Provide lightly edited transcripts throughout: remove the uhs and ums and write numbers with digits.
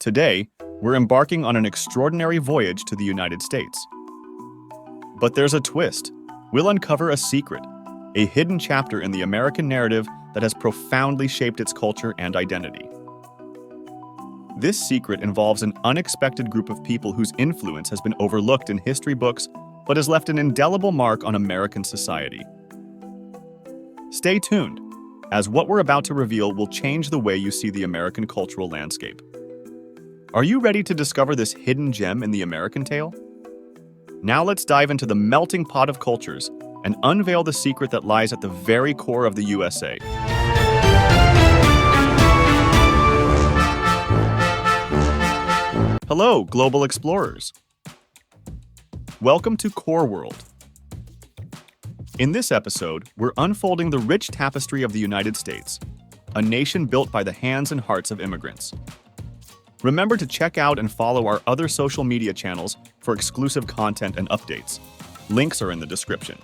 Today, we're embarking on an extraordinary voyage to the United States. But there's a twist. We'll uncover a secret, a hidden chapter in the American narrative that has profoundly shaped its culture and identity. This secret involves an unexpected group of people whose influence has been overlooked in history books but has left an indelible mark on American society. Stay tuned, as what we're about to reveal will change the way you see the American cultural landscape. Are you ready to discover this hidden gem in the American tale? Now let's dive into the melting pot of cultures and unveil the secret that lies at the very core of the USA. Hello, global explorers. Welcome to Core World. In this episode, we're unfolding the rich tapestry of the United States, a nation built by the hands and hearts of immigrants. Remember to check out and follow our other social media channels for exclusive content and updates. Links are in the description.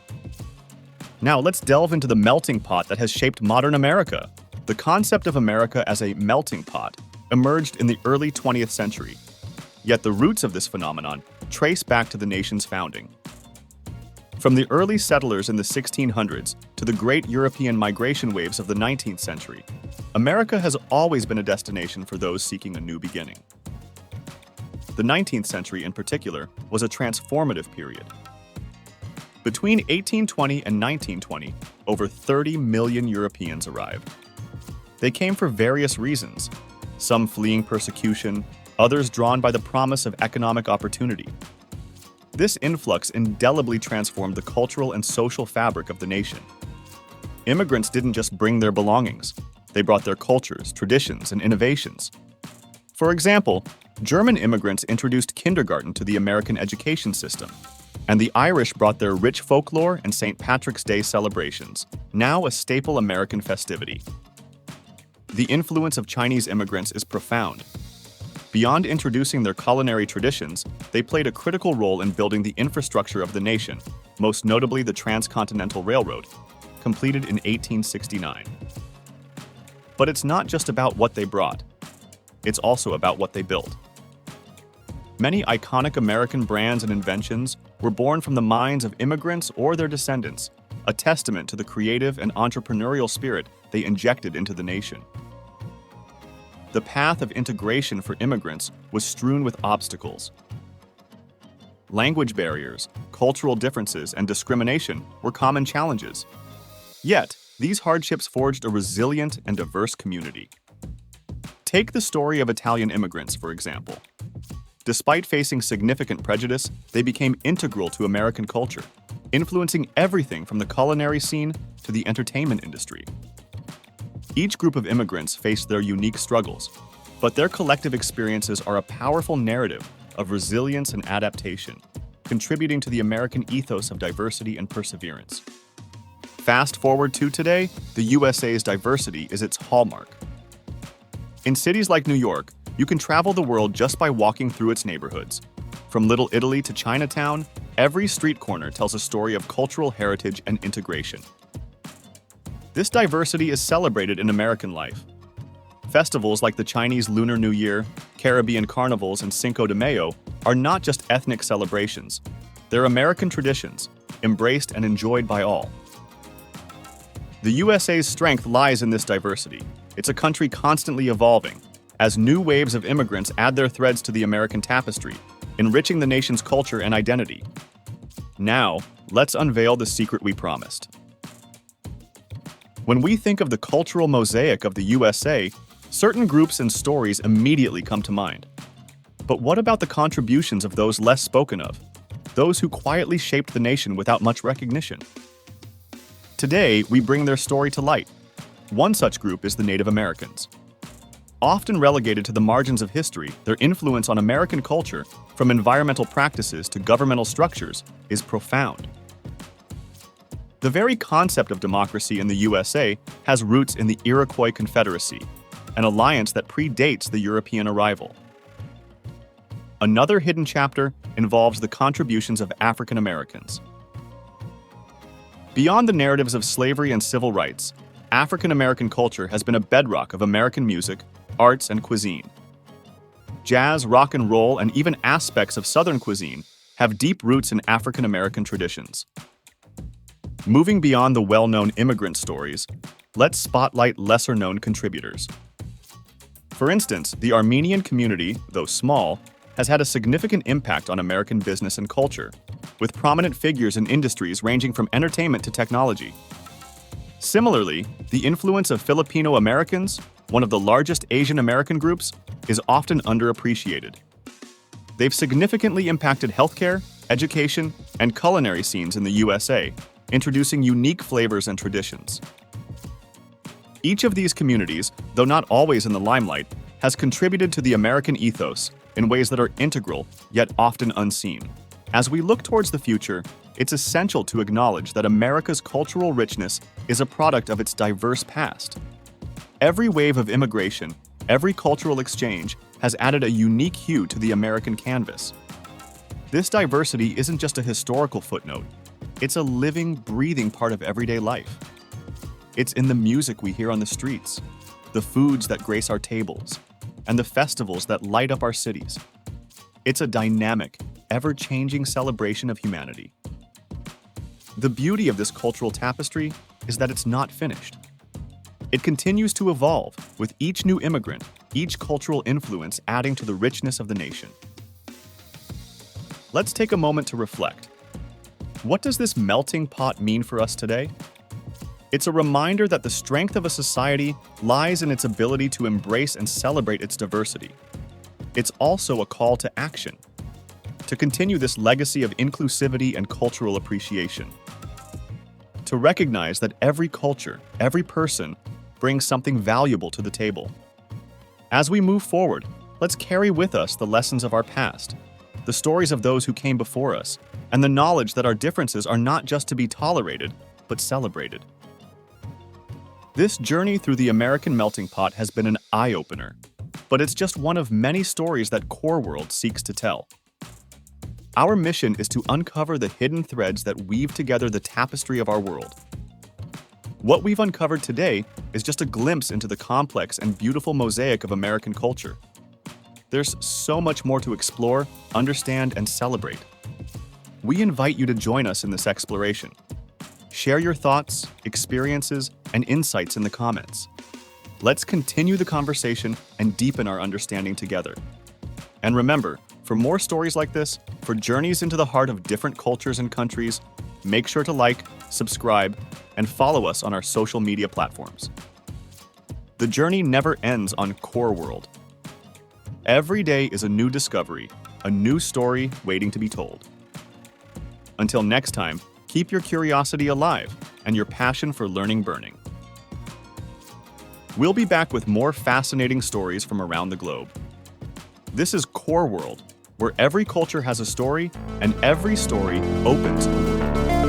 Now let's delve into the melting pot that has shaped modern America. The concept of America as a melting pot emerged in the early 20th century. Yet the roots of this phenomenon trace back to the nation's founding. From the early settlers in the 1600s to the great European migration waves of the 19th century, America has always been a destination for those seeking a new beginning. The 19th century, in particular, was a transformative period. Between 1820 and 1920, over 30 million Europeans arrived. They came for various reasons, some fleeing persecution, others drawn by the promise of economic opportunity. This influx indelibly transformed the cultural and social fabric of the nation. Immigrants didn't just bring their belongings, they brought their cultures, traditions, and innovations. For example, German immigrants introduced kindergarten to the American education system, and the Irish brought their rich folklore and St. Patrick's Day celebrations, now a staple American festivity. The influence of Chinese immigrants is profound. Beyond introducing their culinary traditions, they played a critical role in building the infrastructure of the nation, most notably the Transcontinental Railroad, completed in 1869. But it's not just about what they brought. It's also about what they built. Many iconic American brands and inventions were born from the minds of immigrants or their descendants, a testament to the creative and entrepreneurial spirit they injected into the nation. The path of integration for immigrants was strewn with obstacles. Language barriers, cultural differences, and discrimination were common challenges. Yet, these hardships forged a resilient and diverse community. Take the story of Italian immigrants, for example. Despite facing significant prejudice, they became integral to American culture, influencing everything from the culinary scene to the entertainment industry. Each group of immigrants faced their unique struggles, but their collective experiences are a powerful narrative of resilience and adaptation, contributing to the American ethos of diversity and perseverance. Fast forward to today, the USA's diversity is its hallmark. In cities like New York, you can travel the world just by walking through its neighborhoods. From Little Italy to Chinatown, every street corner tells a story of cultural heritage and integration. This diversity is celebrated in American life. Festivals like the Chinese Lunar New Year, Caribbean carnivals, and Cinco de Mayo are not just ethnic celebrations. They're American traditions, embraced and enjoyed by all. The USA's strength lies in this diversity. It's a country constantly evolving, as new waves of immigrants add their threads to the American tapestry, enriching the nation's culture and identity. Now, let's unveil the secret we promised. When we think of the cultural mosaic of the USA, certain groups and stories immediately come to mind. But what about the contributions of those less spoken of, those who quietly shaped the nation without much recognition? Today, we bring their story to light. One such group is the Native Americans. Often relegated to the margins of history, their influence on American culture, from environmental practices to governmental structures, is profound. The very concept of democracy in the USA has roots in the Iroquois Confederacy, an alliance that predates the European arrival. Another hidden chapter involves the contributions of African Americans. Beyond the narratives of slavery and civil rights, African American culture has been a bedrock of American music, arts, and cuisine. jazz, rock and roll, and even aspects of Southern cuisine have deep roots in African American traditions. Moving beyond the well-known immigrant stories, let's spotlight lesser-known contributors. For instance, the Armenian community, though small, has had a significant impact on American business and culture, with prominent figures in industries ranging from entertainment to technology. Similarly, the influence of Filipino Americans, one of the largest Asian American groups, is often underappreciated. They've significantly impacted healthcare, education, and culinary scenes in the USA, introducing unique flavors and traditions. Each of these communities, though not always in the limelight, has contributed to the American ethos in ways that are integral, yet often unseen. As we look towards the future, it's essential to acknowledge that America's cultural richness is a product of its diverse past. Every wave of immigration, every cultural exchange, has added a unique hue to the American canvas. This diversity isn't just a historical footnote, it's a living, breathing part of everyday life. It's in the music we hear on the streets, the foods that grace our tables, and the festivals that light up our cities. It's a dynamic, ever-changing celebration of humanity. The beauty of this cultural tapestry is that it's not finished. It continues to evolve, with each new immigrant, each cultural influence adding to the richness of the nation. Let's take a moment to reflect. What does this melting pot mean for us today? It's a reminder that the strength of a society lies in its ability to embrace and celebrate its diversity. It's also a call to action, to continue this legacy of inclusivity and cultural appreciation. To recognize that every culture, every person, brings something valuable to the table. As we move forward, let's carry with us the lessons of our past, the stories of those who came before us, and the knowledge that our differences are not just to be tolerated, but celebrated. This journey through the American melting pot has been an eye-opener, but it's just one of many stories that Core World seeks to tell. Our mission is to uncover the hidden threads that weave together the tapestry of our world. What we've uncovered today is just a glimpse into the complex and beautiful mosaic of American culture. There's so much more to explore, understand, and celebrate. We invite you to join us in this exploration. Share your thoughts, experiences, and insights in the comments. Let's continue the conversation and deepen our understanding together. And remember, for more stories like this, for journeys into the heart of different cultures and countries, make sure to like, subscribe, and follow us on our social media platforms. The journey never ends on Core World. Every day is a new discovery, a new story waiting to be told. Until next time, keep your curiosity alive and your passion for learning burning. We'll be back with more fascinating stories from around the globe. This is Core World, where every culture has a story and every story opens a world.